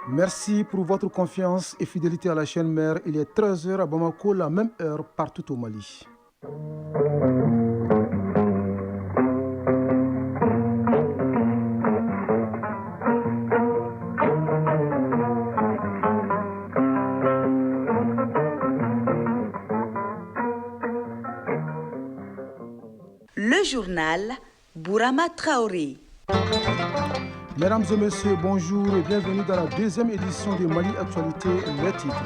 Merci pour votre confiance et fidélité à la chaîne mère. Il est 13h à Bamako, la même heure partout au Mali. Le journal Bourama Traoré. Mesdames et messieurs, bonjour et bienvenue dans la deuxième édition de Mali Actualité, les titres.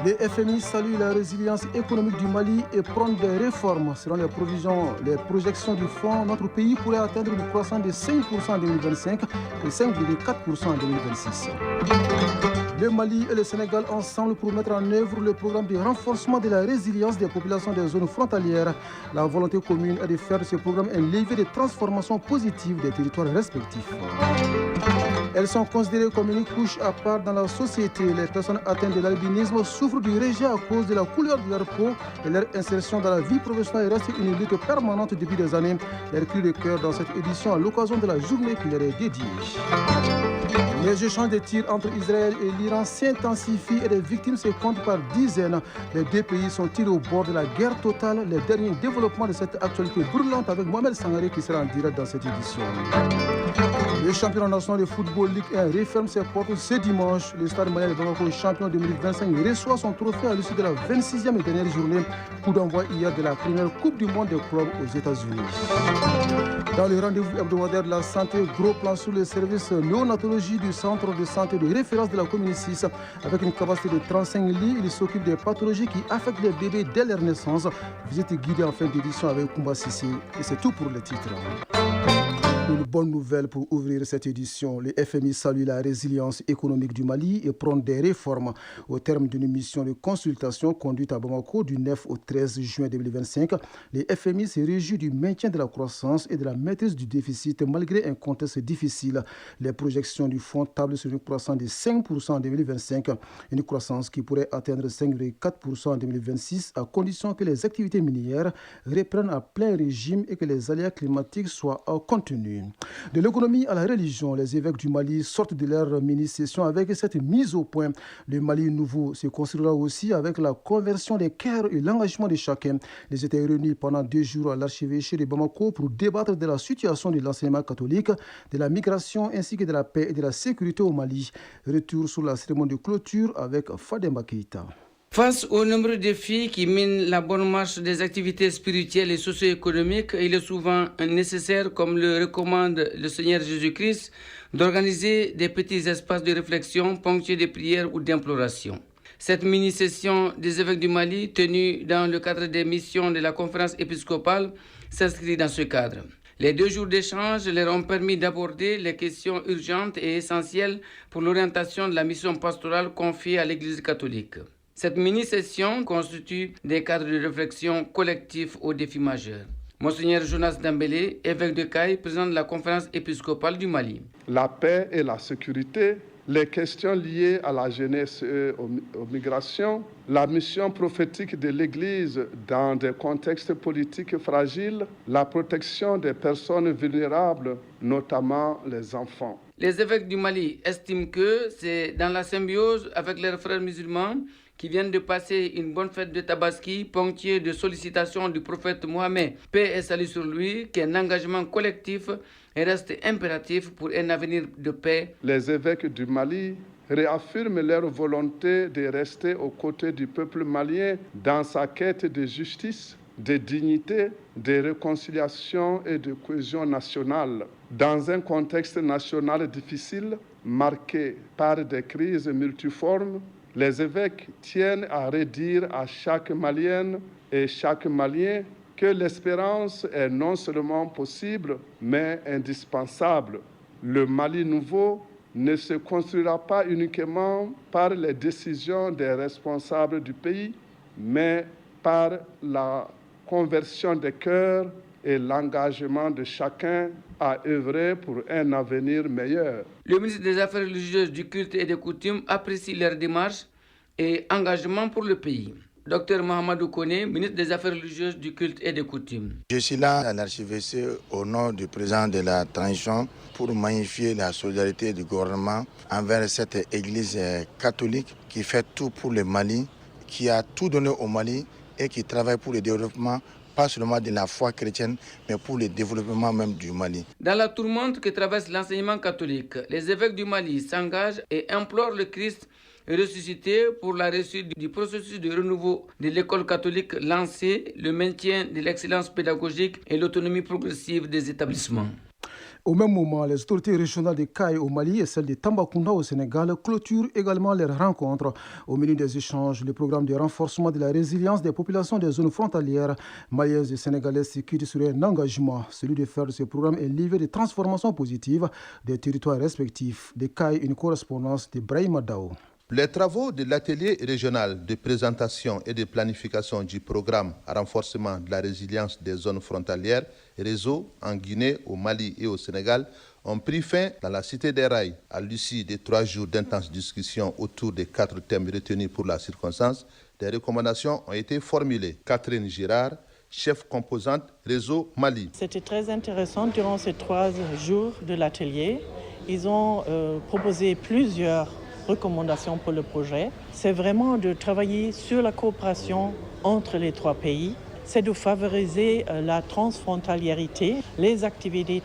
Le FMI salue la résilience économique du Mali et prône des réformes. Selon les projections du fonds, notre pays pourrait atteindre une croissance de 5% en 2025 et 5,4% en 2026. Le Mali et le Sénégal ensemble pour mettre en œuvre le programme de renforcement de la résilience des populations des zones frontalières. La volonté commune est de faire de ce programme un levier de transformation positive des territoires respectifs. Elles sont considérées comme une couche à part dans la société. Les personnes atteintes de l'albinisme souffrent du rejet à cause de la couleur de leur peau et leur insertion dans la vie professionnelle reste une lutte permanente depuis des années. Leur cri de cœur dans cette édition à l'occasion de la journée qui leur est dédiée. Les échanges de tirs entre Israël et l'Iran s'intensifient et les victimes se comptent par dizaines. Les deux pays sont-ils au bord de la guerre totale? Les derniers développements de cette actualité brûlante avec Mohamed Sangaré qui sera en direct dans cette édition. Le championnat national de football Ligue 1 referme ses portes ce dimanche. Le Stade malien de Bamako, champion 2025, reçoit son trophée à l'issue de la 26e et dernière journée. Coup d'envoi hier de la première Coupe du monde des clubs aux États-Unis. Dans le rendez-vous hebdomadaire de la santé, gros plan sur le service néonatologie du centre de santé de référence de la commune 6. Avec une capacité de 35 lits, il s'occupe des pathologies qui affectent les bébés dès leur naissance. Visite guidée en fin d'édition avec Koumba Sissi. Et c'est tout pour le titre. Une bonne nouvelle pour ouvrir cette édition. Le FMI salue la résilience économique du Mali et prône des réformes. Au terme d'une mission de consultation conduite à Bamako du 9 au 13 juin 2025, le FMI se réjouit du maintien de la croissance et de la maîtrise du déficit malgré un contexte difficile. Les projections du fonds tablent sur une croissance de 5% en 2025, une croissance qui pourrait atteindre 5,4% en 2026 à condition que les activités minières reprennent à plein régime et que les aléas climatiques soient contenus. De l'économie à la religion, les évêques du Mali sortent de leur mini-session avec cette mise au point. Le Mali nouveau se construira aussi avec la conversion des cœurs et l'engagement de chacun. Ils étaient réunis pendant 2 jours à l'archevêché de Bamako pour débattre de la situation de l'enseignement catholique, de la migration ainsi que de la paix et de la sécurité au Mali. Retour sur la cérémonie de clôture avec Fademba Keïta. Face aux nombreux défis qui minent la bonne marche des activités spirituelles et socio-économiques, il est souvent nécessaire, comme le recommande le Seigneur Jésus-Christ, d'organiser des petits espaces de réflexion ponctués de prières ou d'imploration. Cette mini-session des évêques du Mali, tenue dans le cadre des missions de la conférence épiscopale, s'inscrit dans ce cadre. Les 2 jours d'échange leur ont permis d'aborder les questions urgentes et essentielles pour l'orientation de la mission pastorale confiée à l'Église catholique. Cette mini-session constitue des cadres de réflexion collectifs aux défis majeurs. Monseigneur Jonas Dembélé, évêque de Caille, président de la conférence épiscopale du Mali. La paix et la sécurité, les questions liées à la jeunesse et aux migrations, la mission prophétique de l'Église dans des contextes politiques fragiles, la protection des personnes vulnérables, notamment les enfants. Les évêques du Mali estiment que c'est dans la symbiose avec leurs frères musulmans qui viennent de passer une bonne fête de Tabaski, ponctuée de sollicitations du prophète Mohammed, paix et salut sur lui, qu'un engagement collectif reste impératif pour un avenir de paix. Les évêques du Mali réaffirment leur volonté de rester aux côtés du peuple malien dans sa quête de justice, de dignité, de réconciliation et de cohésion nationale. Dans un contexte national difficile, marqué par des crises multiformes, les évêques tiennent à redire à chaque Malienne et chaque Malien que l'espérance est non seulement possible, mais indispensable. Le Mali nouveau ne se construira pas uniquement par les décisions des responsables du pays, mais par la conversion des cœurs et l'engagement de chacun à œuvrer pour un avenir meilleur. Le ministre des Affaires religieuses, du culte et des coutumes apprécie leur démarche et engagement pour le pays. Dr Mohamedou Kone, ministre des Affaires religieuses, du culte et des coutumes. Je suis là à l'archevêché au nom du président de la transition pour magnifier la solidarité du gouvernement envers cette église catholique qui fait tout pour le Mali, qui a tout donné au Mali et qui travaille pour le développement, pas seulement de la foi chrétienne, mais pour le développement même du Mali. Dans la tourmente que traverse l'enseignement catholique, les évêques du Mali s'engagent et implorent le Christ ressuscité pour la réussite du processus de renouveau de l'école catholique lancé, le maintien de l'excellence pédagogique et l'autonomie progressive des établissements. Au même moment, les autorités régionales de Kayes au Mali et celles de Tambacounda au Sénégal clôturent également leurs rencontres. Au milieu des échanges, le programme de renforcement de la résilience des populations des zones frontalières maliennes et sénégalaises se quitte sur un engagement. Celui de faire de ce programme un livre de transformation positive des territoires respectifs. De Kayes, une correspondance de Brahima Dao. Les travaux de l'atelier régional de présentation et de planification du programme à renforcement de la résilience des zones frontalières réseau en Guinée, au Mali et au Sénégal ont pris fin dans la cité des Rails. À l'issue de 3 jours d'intenses discussions autour des 4 thèmes retenus pour la circonstance, des recommandations ont été formulées. Catherine Girard, chef composante réseau Mali. C'était très intéressant durant ces 3 jours de l'atelier. Ils ont proposé plusieurs recommandations pour le projet. C'est vraiment de travailler sur la coopération entre les 3 pays. C'est de favoriser la transfrontaliérité, les activités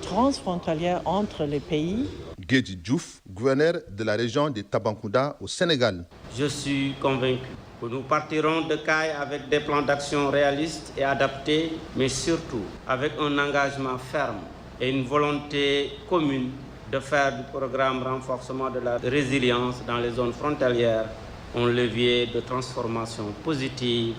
transfrontalières entre les pays. Guedji Diouf, gouverneur de la région de Tambacounda au Sénégal. Je suis convaincu que nous partirons de Kayes avec des plans d'action réalistes et adaptés, mais surtout avec un engagement ferme et une volonté commune de faire du programme renforcement de la résilience dans les zones frontalières un levier de transformation positive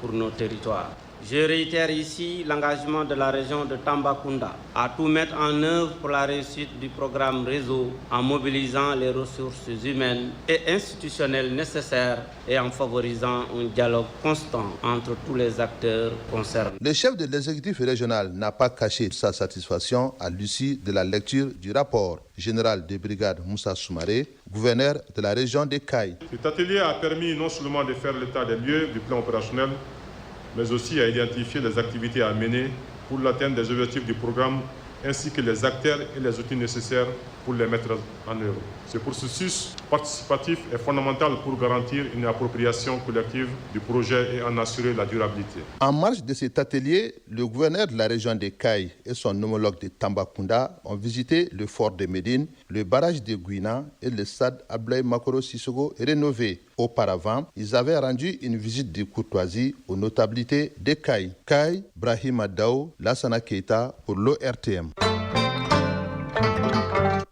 pour nos territoires. Je réitère ici l'engagement de la région de Tambacounda à tout mettre en œuvre pour la réussite du programme réseau en mobilisant les ressources humaines et institutionnelles nécessaires et en favorisant un dialogue constant entre tous les acteurs concernés. Le chef de l'exécutif régional n'a pas caché sa satisfaction à l'issue de la lecture du rapport. Général de brigade Moussa Soumaré, gouverneur de la région de Kayes. Cet atelier a permis non seulement de faire l'état des lieux du plan opérationnel, mais aussi à identifier les activités à mener pour l'atteinte des objectifs du programme, ainsi que les acteurs et les outils nécessaires pour les mettre en œuvre. Ce processus participatif est fondamental pour garantir une appropriation collective du projet et en assurer la durabilité. En marge de cet atelier, le gouverneur de la région de Kayes et son homologue de Tambacounda ont visité le fort de Médine, le barrage de Guina et le stade Abdoulaye Makoro Sissoko rénové. Auparavant, ils avaient rendu une visite de courtoisie aux notabilités de Kayes. Kayes, Brahima Dao, Lassana Keita pour l'ORTM.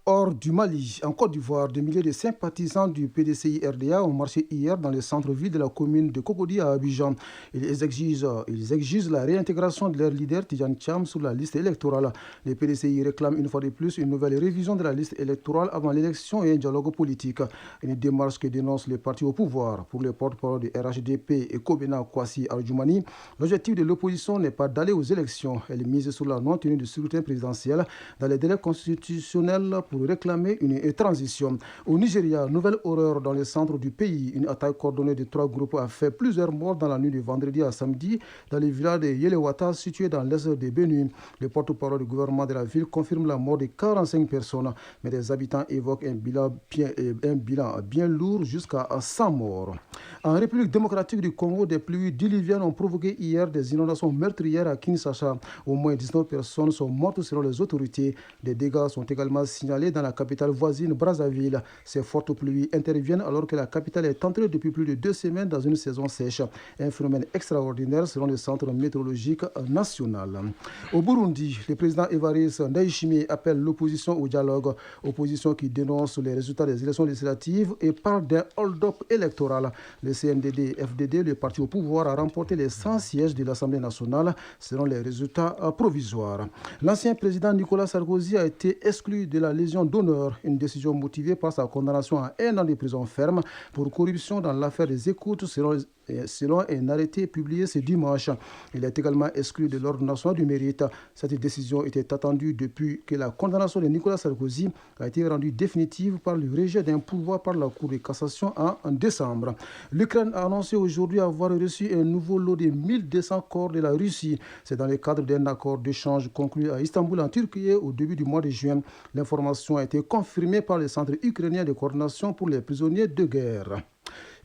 Hors du Mali, en Côte d'Ivoire, des milliers de sympathisants du PDCI-RDA ont marché hier dans le centre-ville de la commune de Cocody à Abidjan. Ils exigent la réintégration de leur leader Tidjane Thiam sur la liste électorale. Les PDCI réclament une fois de plus une nouvelle révision de la liste électorale avant l'élection et un dialogue politique. Une démarche que dénonce les partis au pouvoir. Pour le porte-parole du RHDP et Kobena Kwasi Arjumani, l'objectif de l'opposition n'est pas d'aller aux élections. Elle mise sur la non-tenue du scrutin présidentiel dans les délais constitutionnels pour réclamer une transition. Au Nigeria, nouvelle horreur dans le centre du pays. Une attaque coordonnée de 3 groupes a fait plusieurs morts dans la nuit de vendredi à samedi dans le village de Yelewata situé dans l'est de Benue. Le porte-parole du gouvernement de la ville confirme la mort de 45 personnes, mais les habitants évoquent un bilan bien lourd jusqu'à 100 morts. En République démocratique du Congo, des pluies diluviennes ont provoqué hier des inondations meurtrières à Kinshasa. Au moins 19 personnes sont mortes selon les autorités. Des dégâts sont également signalés dans la capitale voisine Brazzaville. Ces fortes pluies interviennent alors que la capitale est entrée depuis plus de 2 semaines dans une saison sèche. Un phénomène extraordinaire selon le Centre météorologique national. Au Burundi, le président Évariste Ndayishimiye appelle l'opposition au dialogue. Opposition qui dénonce les résultats des élections législatives et parle d'un hold-up électoral. Le CNDD-FDD, le parti au pouvoir, a remporté les 100 sièges de l'Assemblée nationale selon les résultats provisoires. L'ancien président Nicolas Sarkozy a été exclu de la Légion d'honneur, une décision motivée par sa condamnation à 1 an de prison ferme pour corruption dans l'affaire des écoutes selon selon un arrêté publié ce dimanche. Il est également exclu de l'Ordre national du mérite. Cette décision était attendue depuis que la condamnation de Nicolas Sarkozy a été rendue définitive par le rejet d'un pouvoir par la Cour de cassation en décembre. L'Ukraine a annoncé aujourd'hui avoir reçu un nouveau lot de 1200 corps de la Russie. C'est dans le cadre d'un accord d'échange conclu à Istanbul en Turquie au début du mois de juin. L'information a été confirmée par le Centre ukrainien de coordination pour les prisonniers de guerre.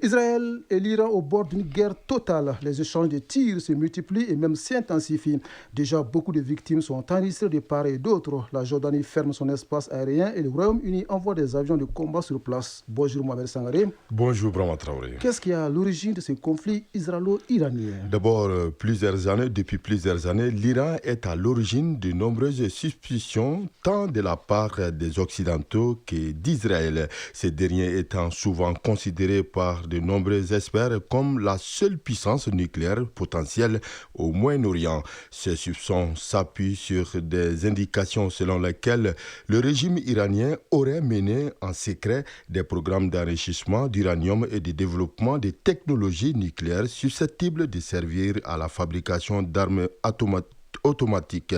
Israël et l'Iran au bord d'une guerre totale. Les échanges de tirs se multiplient et même s'intensifient. Déjà, beaucoup de victimes sont enregistrées de part et d'autre. La Jordanie ferme son espace aérien et le Royaume-Uni envoie des avions de combat sur place. Bonjour Mohamed Sangaré. Bonjour Brahma Traoré. Qu'est-ce qui est à l'origine de ce conflit israélo-iranien? D'abord, depuis plusieurs années, l'Iran est à l'origine de nombreuses suspicions, tant de la part des Occidentaux que d'Israël. Ces derniers étant souvent considérés par de nombreux experts comme la seule puissance nucléaire potentielle au Moyen-Orient. Ces soupçons s'appuient sur des indications selon lesquelles le régime iranien aurait mené en secret des programmes d'enrichissement d'uranium et de développement de technologies nucléaires susceptibles de servir à la fabrication d'armes automatique,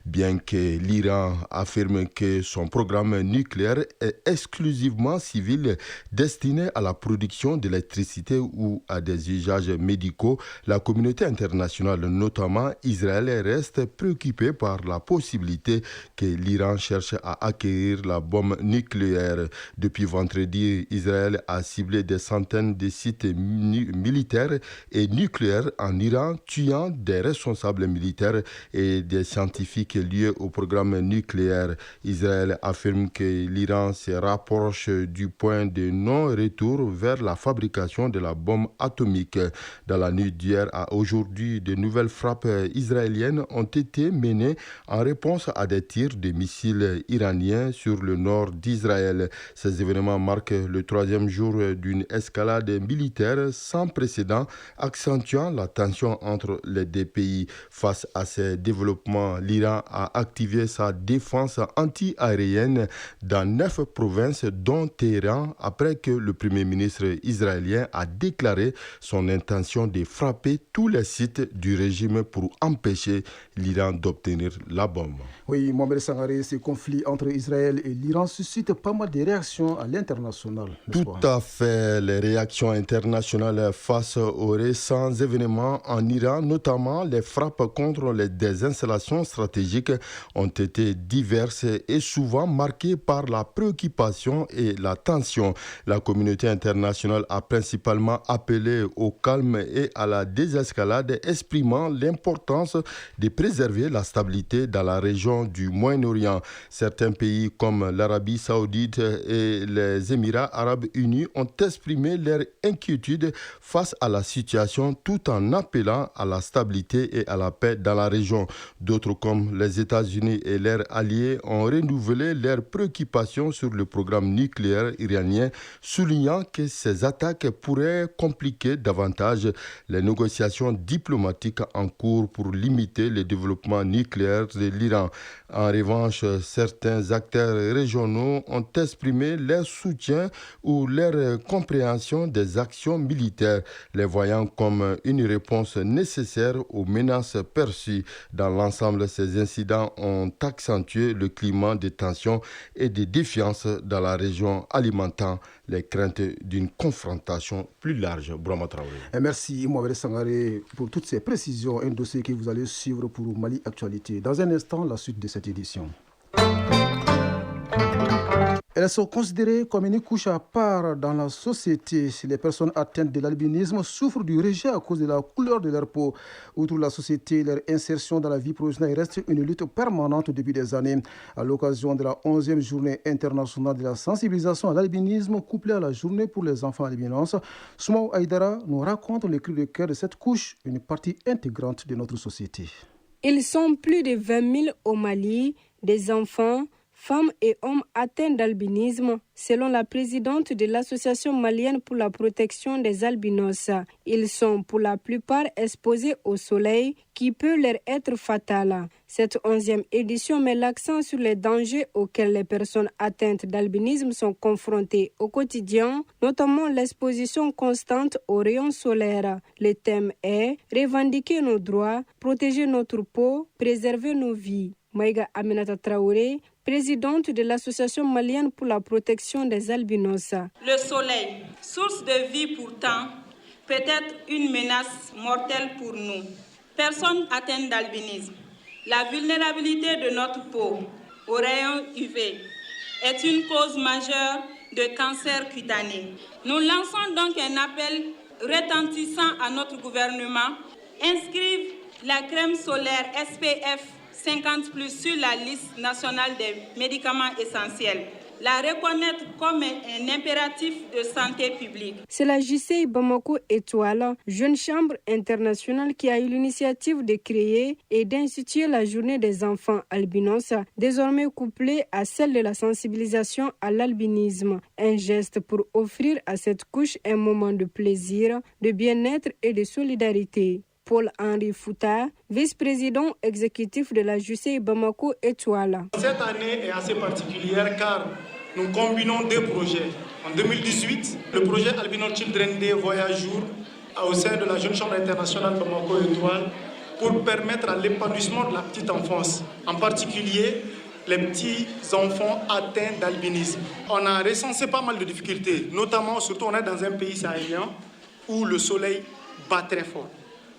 bien que l'Iran affirme que son programme nucléaire est exclusivement civil, destiné à la production d'électricité ou à des usages médicaux. La communauté internationale, notamment Israël, reste préoccupée par la possibilité que l'Iran cherche à acquérir la bombe nucléaire. Depuis vendredi, Israël a ciblé des centaines de sites militaires et nucléaires en Iran, tuant des responsables militaires et des scientifiques liés au programme nucléaire. Israël affirme que l'Iran se rapproche du point de non-retour vers la fabrication de la bombe atomique. Dans la nuit d'hier à aujourd'hui, de nouvelles frappes israéliennes ont été menées en réponse à des tirs de missiles iraniens sur le nord d'Israël. Ces événements marquent le troisième jour d'une escalade militaire sans précédent, accentuant la tension entre les deux pays. Face à ces développement, l'Iran a activé sa défense anti-aérienne dans 9 provinces dont Téhéran après que le premier ministre israélien a déclaré son intention de frapper tous les sites du régime pour empêcher l'Iran d'obtenir la bombe. Oui, Mohamed Sangaré, ce conflit entre Israël et l'Iran suscite pas mal de réactions à l'international. Tout à fait. Les réactions internationales face aux récents événements en Iran, notamment les frappes contre des installations stratégiques, ont été diverses et souvent marquées par la préoccupation et la tension. La communauté internationale a principalement appelé au calme et à la désescalade, exprimant l'importance de préserver la stabilité dans la région du Moyen-Orient. Certains pays comme l'Arabie saoudite et les Émirats arabes unis ont exprimé leur inquiétude face à la situation tout en appelant à la stabilité et à la paix dans la région. D'autres comme les États-Unis et leurs alliés ont renouvelé leurs préoccupations sur le programme nucléaire iranien, soulignant que ces attaques pourraient compliquer davantage les négociations diplomatiques en cours pour limiter le développement nucléaire de l'Iran. En revanche, certains acteurs régionaux ont exprimé leur soutien ou leur compréhension des actions militaires, les voyant comme une réponse nécessaire aux menaces perçues. Dans l'ensemble, ces incidents ont accentué le climat de tension et de défiance dans la région, alimentant les craintes d'une confrontation plus large. Brahma Traoré. Merci Mohamed Sangaré pour toutes ces précisions, un dossier que vous allez suivre pour Mali Actualité. Dans un instant, la suite de cette édition. Elles sont considérées comme une couche à part dans la société. Les personnes atteintes de l'albinisme souffrent du rejet à cause de la couleur de leur peau. Outre la société, leur insertion dans la vie professionnelle reste une lutte permanente depuis des années. À l'occasion de la 11e journée internationale de la sensibilisation à l'albinisme, couplée à la journée pour les enfants albinos, Soumaou Aïdara nous raconte le cri de cœur de cette couche, une partie intégrante de notre société. Ils sont plus de 20 000 au Mali, des enfants, femmes et hommes atteints d'albinisme, selon la présidente de l'Association malienne pour la protection des albinos. Ils sont pour la plupart exposés au soleil qui peut leur être fatal. Cette 11e édition met l'accent sur les dangers auxquels les personnes atteintes d'albinisme sont confrontées au quotidien, notamment l'exposition constante aux rayons solaires. Le thème est « Revendiquer nos droits, protéger notre peau, préserver nos vies ». Maïga Aminata Traoré, présidente de l'Association malienne pour la protection des albinos. Le soleil, source de vie pourtant, peut être une menace mortelle pour nous. Personnes atteintes d'albinisme. La vulnérabilité de notre peau aux rayons UV est une cause majeure de cancer cutané. Nous lançons donc un appel retentissant à notre gouvernement. Inscrire la crème solaire SPF 50+ sur la liste nationale des médicaments essentiels. La reconnaître comme un impératif de santé publique. C'est la JCI Bamako Étoile, jeune chambre internationale qui a eu l'initiative de créer et d'instituer la journée des enfants albinos, désormais couplée à celle de la sensibilisation à l'albinisme. Un geste pour offrir à cette couche un moment de plaisir, de bien-être et de solidarité. Paul-Henri Fouta, vice-président exécutif de la JCI Bamako Étoile. Cette année est assez particulière car nous combinons deux projets. En 2018, le projet Albino Children Day Voyage Jour au sein de la Jeune Chambre internationale Bamako Étoile pour permettre à l'épanouissement de la petite enfance, en particulier les petits enfants atteints d'albinisme. On a recensé pas mal de difficultés, notamment, surtout on est dans un pays sahélien où le soleil bat très fort.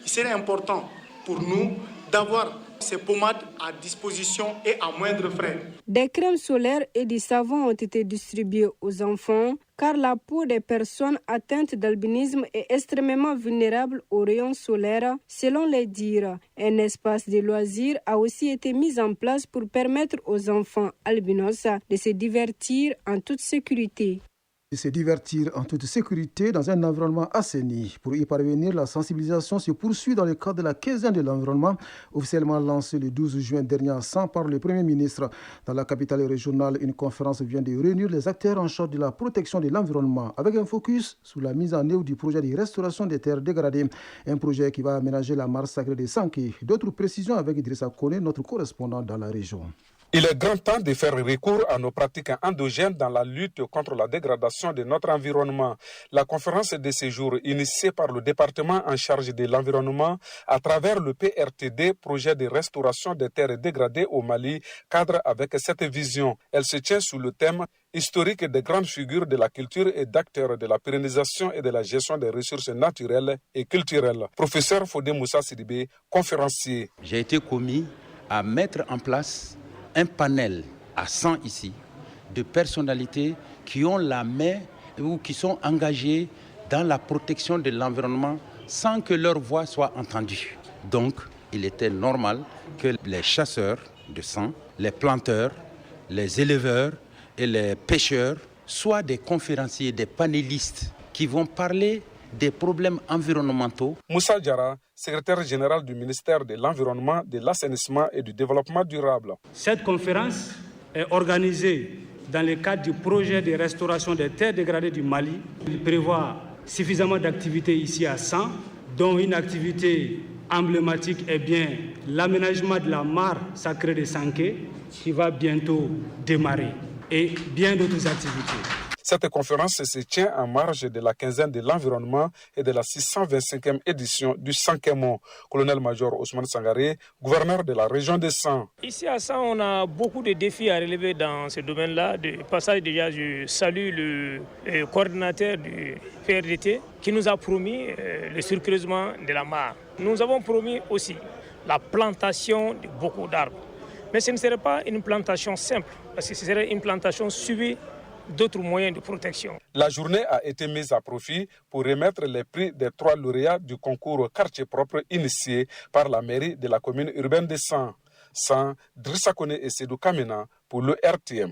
Il serait important pour nous d'avoir ces pommades à disposition et à moindre frais. Des crèmes solaires et du savon ont été distribués aux enfants car la peau des personnes atteintes d'albinisme est extrêmement vulnérable aux rayons solaires, selon les dires. Un espace de loisirs a aussi été mis en place pour permettre aux enfants albinos de se divertir en toute sécurité. Se divertir en toute sécurité dans un environnement assaini. Pour y parvenir, la sensibilisation se poursuit dans le cadre de la quinzaine de l'environnement, officiellement lancée le 12 juin dernier à 100 par le Premier ministre. Dans la capitale régionale, une conférence vient de réunir les acteurs en charge de la protection de l'environnement, avec un focus sur la mise en œuvre du projet de restauration des terres dégradées, un projet qui va aménager la mare sacrée de Sanké. D'autres précisions avec Idrissa Kone, notre correspondant dans la région. Il est grand temps de faire recours à nos pratiques endogènes dans la lutte contre la dégradation de notre environnement. La conférence de ce jour, initiée par le département en charge de l'environnement à travers le PRTD, projet de restauration des terres dégradées au Mali, cadre avec cette vision. Elle se tient sous le thème historique des grandes figures de la culture et d'acteurs de la pérennisation et de la gestion des ressources naturelles et culturelles. Professeur Fodé Moussa Sidibé, conférencier. J'ai été commis à mettre en place un panel à 100 ici de personnalités qui ont la main ou qui sont engagées dans la protection de l'environnement sans que leur voix soit entendue. Donc, il était normal que les chasseurs de sang, les planteurs, les éleveurs et les pêcheurs soient des conférenciers, des panélistes qui vont parler des problèmes environnementaux. Moussa Diarra, secrétaire général du ministère de l'Environnement, de l'Assainissement et du Développement durable. Cette conférence est organisée dans le cadre du projet de restauration des terres dégradées du Mali. Il prévoit suffisamment d'activités ici à 100, dont une activité emblématique est bien l'aménagement de la mare sacrée de Sanké, qui va bientôt démarrer, et bien d'autres activités. Cette conférence se tient en marge de la quinzaine de l'environnement et de la 625e édition du Sankemo. Colonel-major Ousmane Sangaré, gouverneur de la région de San. Ici à San, on a beaucoup de défis à relever dans ce domaine-là. De passage, déjà, je salue le coordinateur du PRDT qui nous a promis le surcreusement de la mare. Nous avons promis aussi la plantation de beaucoup d'arbres. Mais ce ne serait pas une plantation simple, parce que ce serait une plantation suivie d'autres moyens de protection. La journée a été mise à profit pour remettre les prix des 3 lauréats du concours quartier propre initié par la mairie de la commune urbaine de San. San, Drissa Kone et Sedou Kamena pour le RTM.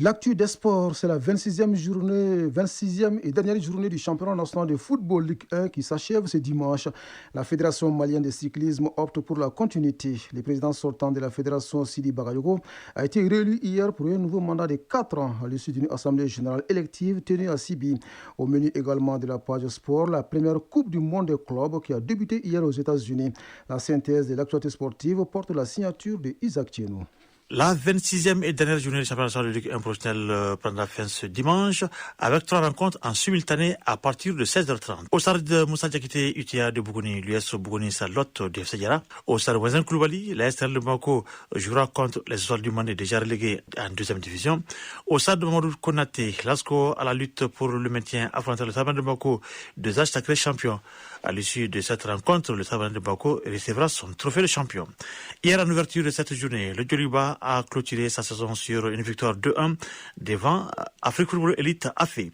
L'actu des sports, c'est la 26e et dernière journée du championnat national de football Ligue 1 qui s'achève ce dimanche. La Fédération malienne de cyclisme opte pour la continuité. Le président sortant de la fédération, Sidi Bagayogo, a été réélu hier pour un nouveau mandat de 4 ans à l'issue d'une assemblée générale élective tenue à Sibi. Au menu également de la page sport, la première Coupe du monde des clubs qui a débuté hier aux États-Unis. La synthèse de l'actualité sportive porte la signature de Isaac Tienou. La 26e et dernière journée du championnat national de Ligue 1 professionnel prendra fin ce dimanche avec 3 rencontres en simultané à partir de 16h30. Au stade de Moussa Diakité, UTA de Bougouni, l'US Bougouni Salotte de FC Diarra. Au stade Ouazin Koulibaly, la STL de Bamako jouera contre les Étoiles du Monde déjà relégués en 2e division. Au stade de Mamadou Konaté, l'ASCO à la lutte pour le maintien affrontant le Stade de Bamako, 2H sacré champion. À l'issue de cette rencontre, le Stade de Bamako recevra son trophée de champion. Hier, en ouverture de cette journée, le Djoliba a clôturé sa saison sur une victoire 2-1 devant Afrique Football Elite AFE.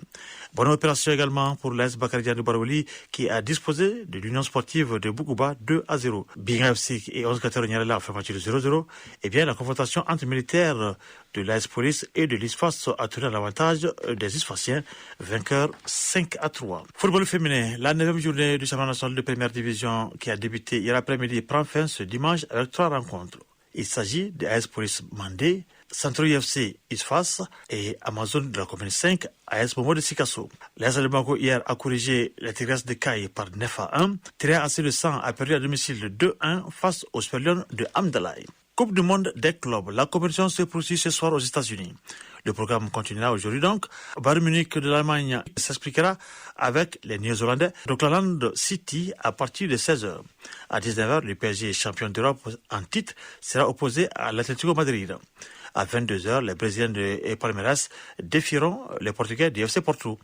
Bonne opération également pour l'AS Bakaridian de Barouli qui a disposé de l'Union sportive de Bougouba 2-0. Binga FC et 11 Qatar Nyarela ont fait match de 0-0. Et bien la confrontation entre militaires de l'AS Police et de l'ISFAS a tourné à l'avantage des Isfaciens, vainqueurs 5-3. Football féminin, la 9e journée du championnat national de première division qui a débuté hier après-midi prend fin ce dimanche avec 3 rencontres. Il s'agit de AS Police Mandé, Centro FC Isfas et Amazon de la commune 5, AS Momo de Sikasso. L'AS de Bamako hier a corrigé la Tigres de Caille par 9-1. Terrain AC de Sang a perdu à domicile 2-1 face aux Superlions de Amdalaï. Coupe du monde des clubs. La compétition se poursuit ce soir aux États-Unis. Le programme continuera aujourd'hui donc. Bayern Munich de l'Allemagne s'expliquera avec les Néo-Zélandais d'Auckland City à partir de 16h. À 19h, le PSG champion d'Europe en titre sera opposé à l'Atlético Madrid. À 22h, les Brésiliens de Palmeiras défieront les Portugais du FC Porto.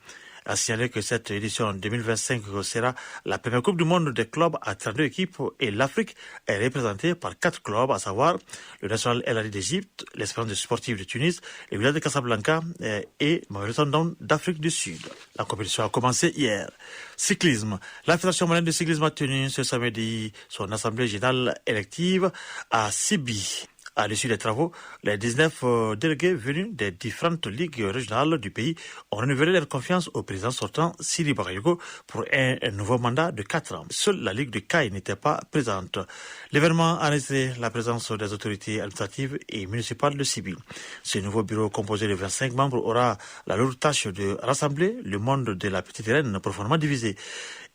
A signaler que cette édition 2025 sera la première Coupe du monde des clubs à 32 équipes et l'Afrique est représentée par 4 clubs, à savoir le National El Ahly d'Égypte, l'Espérance sportive de Tunis, le Wydad de Casablanca et Mamelodi d'Afrique du Sud. La compétition a commencé hier. Cyclisme. La Fédération malienne de cyclisme a tenu ce samedi son assemblée générale élective à Sibi. À l'issue des travaux, les 19 délégués venus des différentes ligues régionales du pays ont renouvelé leur confiance au président sortant Sidi Bagayogo pour un nouveau mandat de 4 ans. Seule la ligue de Caille n'était pas présente. L'événement a laissé la présence des autorités administratives et municipales de Sibi. Ce nouveau bureau composé de 25 membres aura la lourde tâche de rassembler le monde de la petite reine profondément divisé.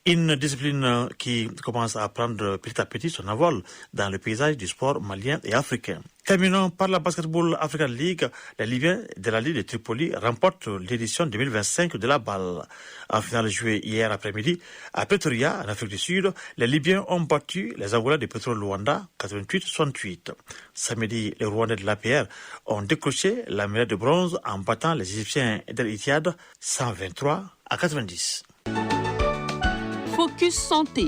Une discipline qui commence à prendre petit à petit son envol dans le paysage du sport malien et africain. Terminons par la Basketball African League. Les Libyens de la Ligue de Tripoli remportent l'édition 2025 de la balle. En finale jouée hier après-midi à Pretoria, en Afrique du Sud, les Libyens ont battu les Angolais de Pétrole Luanda 88-68. Samedi, les Rwandais de l'APR ont décroché la médaille de bronze en battant les Égyptiens d'El Ittihad 123-90. Focus Santé.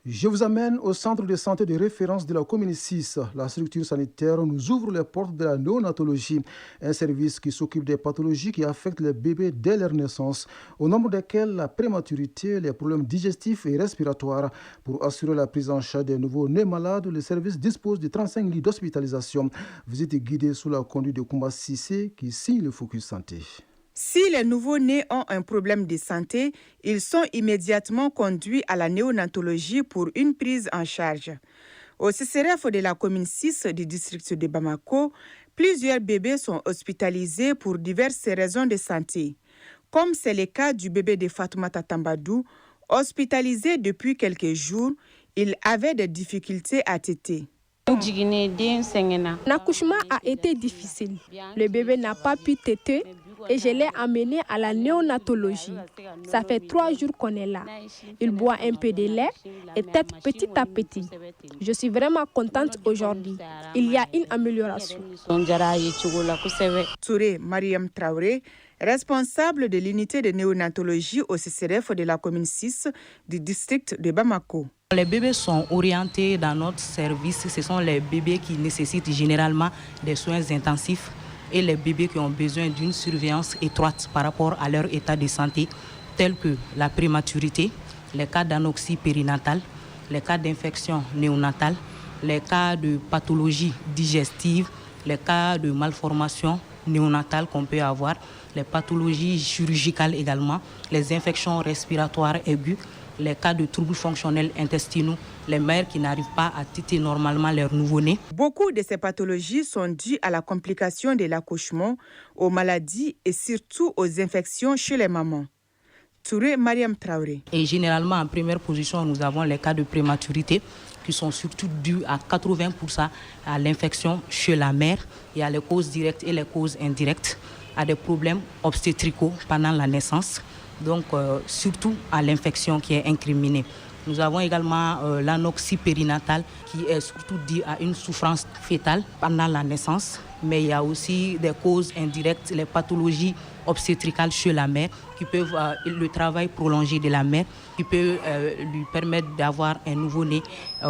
Je vous amène au centre de santé de référence de la commune 6. La structure sanitaire nous ouvre les portes de la néonatologie, un service qui s'occupe des pathologies qui affectent les bébés dès leur naissance, au nombre desquelles la prématurité, les problèmes digestifs et respiratoires. Pour assurer la prise en charge des nouveaux-nés malades, le service dispose de 35 lits d'hospitalisation. Visite guidée sous la conduite de Koumba Sissé qui signe le Focus Santé. Si les nouveau-nés ont un problème de santé, ils sont immédiatement conduits à la néonatologie pour une prise en charge. Au CCRF de la commune 6 du district de Bamako, plusieurs bébés sont hospitalisés pour diverses raisons de santé. Comme c'est le cas du bébé de Fatoumata Tambadou, hospitalisé depuis quelques jours, il avait des difficultés à téter. L'accouchement a été difficile. Le bébé n'a pas pu téter et je l'ai amené à la néonatologie. Ça fait 3 jours qu'on est là. Il boit un peu de lait et tète petit à petit. Je suis vraiment contente aujourd'hui. Il y a une amélioration. Touré Mariam Traoré, responsable de l'unité de néonatologie au CCRF de la commune 6 du district de Bamako. Les bébés sont orientés dans notre service. Ce sont les bébés qui nécessitent généralement des soins intensifs et les bébés qui ont besoin d'une surveillance étroite par rapport à leur état de santé, tels que la prématurité, les cas d'anoxie périnatale, les cas d'infection néonatale, les cas de pathologie digestive, les cas de malformation néonatales qu'on peut avoir, les pathologies chirurgicales également, les infections respiratoires aiguës, les cas de troubles fonctionnels intestinaux, les mères qui n'arrivent pas à téter normalement leur nouveau-né. Beaucoup de ces pathologies sont dues à la complication de l'accouchement, aux maladies et surtout aux infections chez les mamans. Touré Mariam Traoré. Et généralement, en première position, nous avons les cas de prématurité qui sont surtout dus à 80% à l'infection chez la mère. Il y a les causes directes et les causes indirectes, à des problèmes obstétricaux pendant la naissance, donc surtout à l'infection qui est incriminée. Nous avons également l'anoxie périnatale qui est surtout due à une souffrance fœtale pendant la naissance, mais il y a aussi des causes indirectes, les pathologies obstétricales chez la mère qui peuvent, le travail prolongé de la mère qui peut lui permettre d'avoir un nouveau-né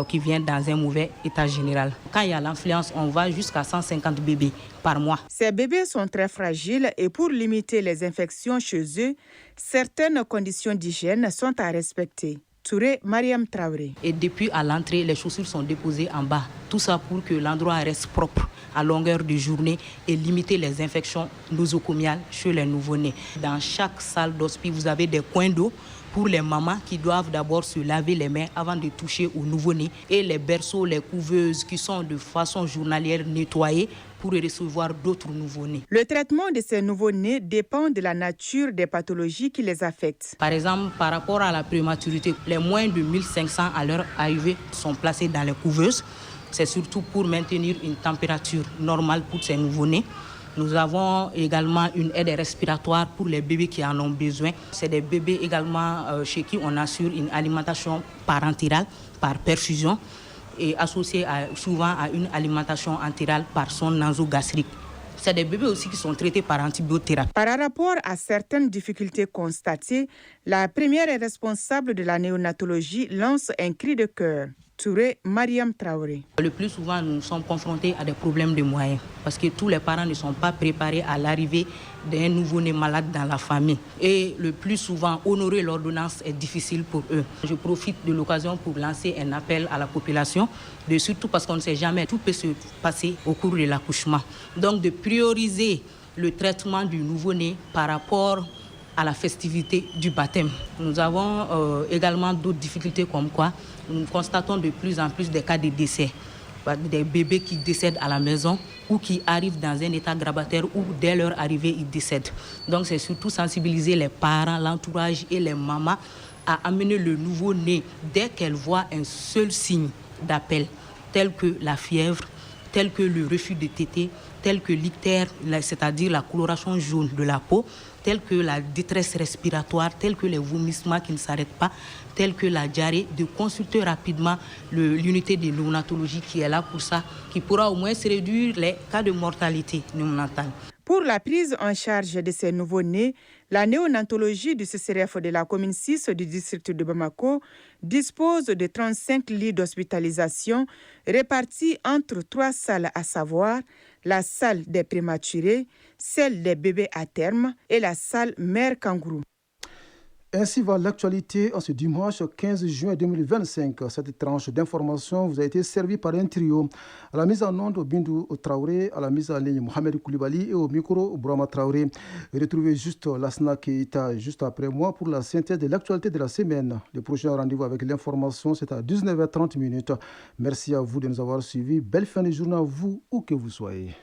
qui vient dans un mauvais état général. Quand il y a l'influence, on va jusqu'à 150 bébés par mois. Ces bébés sont très fragiles et pour limiter les infections chez eux, certaines conditions d'hygiène sont à respecter. Touré Mariam Traoré. Et depuis à l'entrée, les chaussures sont déposées en bas. Tout ça pour que l'endroit reste propre à longueur de journée et limiter les infections nosocomiales chez les nouveau-nés. Dans chaque salle d'hospice, vous avez des coins d'eau pour les mamans qui doivent d'abord se laver les mains avant de toucher au nouveau-né et les berceaux, les couveuses qui sont de façon journalière nettoyées pour recevoir d'autres nouveau-nés. Le traitement de ces nouveau-nés dépend de la nature des pathologies qui les affectent. Par exemple, par rapport à la prématurité, les moins de 1500 à leur arrivée sont placés dans les couveuses. C'est surtout pour maintenir une température normale pour ces nouveau-nés. Nous avons également une aide respiratoire pour les bébés qui en ont besoin. C'est des bébés également chez qui on assure une alimentation parentérale par perfusion et associée souvent à une alimentation entérale par sonde nasogastrique. C'est des bébés aussi qui sont traités par antibiothérapie. Par rapport à certaines difficultés constatées, la première responsable de la néonatologie lance un cri de cœur. Touré Mariam Traoré. Le plus souvent, nous sommes confrontés à des problèmes de moyens parce que tous les parents ne sont pas préparés à l'arrivée d'un nouveau-né malade dans la famille. Et le plus souvent, honorer l'ordonnance est difficile pour eux. Je profite de l'occasion pour lancer un appel à la population, surtout parce qu'on ne sait jamais, tout peut se passer au cours de l'accouchement. Donc de prioriser le traitement du nouveau-né par rapport à la festivité du baptême. Nous avons également d'autres difficultés comme quoi nous constatons de plus en plus des cas de décès, des bébés qui décèdent à la maison ou qui arrivent dans un état grabataire où dès leur arrivée ils décèdent. Donc c'est surtout sensibiliser les parents, l'entourage et les mamans à amener le nouveau-né dès qu'elles voient un seul signe d'appel, tel que la fièvre, tel que le refus de téter, tel que l'ictère, c'est-à-dire la coloration jaune de la peau, tel que la détresse respiratoire, tel que les vomissements qui ne s'arrêtent pas, tel que la diarrhée, de consulter rapidement l'unité de néonatologie qui est là pour ça, qui pourra au moins se réduire les cas de mortalité néonatale. Pour la prise en charge de ces nouveau-nés, la néonatologie du CCRF de la commune 6 du district de Bamako dispose de 35 lits d'hospitalisation répartis entre 3 salles, à savoir la salle des prématurés, celle des bébés à terme et la salle mère kangourou. Ainsi va l'actualité en ce dimanche 15 juin 2025. Cette tranche d'information vous a été servie par un trio. À la mise en onde, Bindou Traoré, à la mise en ligne, Mohamed Koulibaly et au micro, Bourama Traoré. Retrouvez juste Lassna Keita juste après moi pour la synthèse de l'actualité de la semaine. Le prochain rendez-vous avec l'information, c'est à 19h30. Merci à vous de nous avoir suivis. Belle fin de journée à vous, où que vous soyez.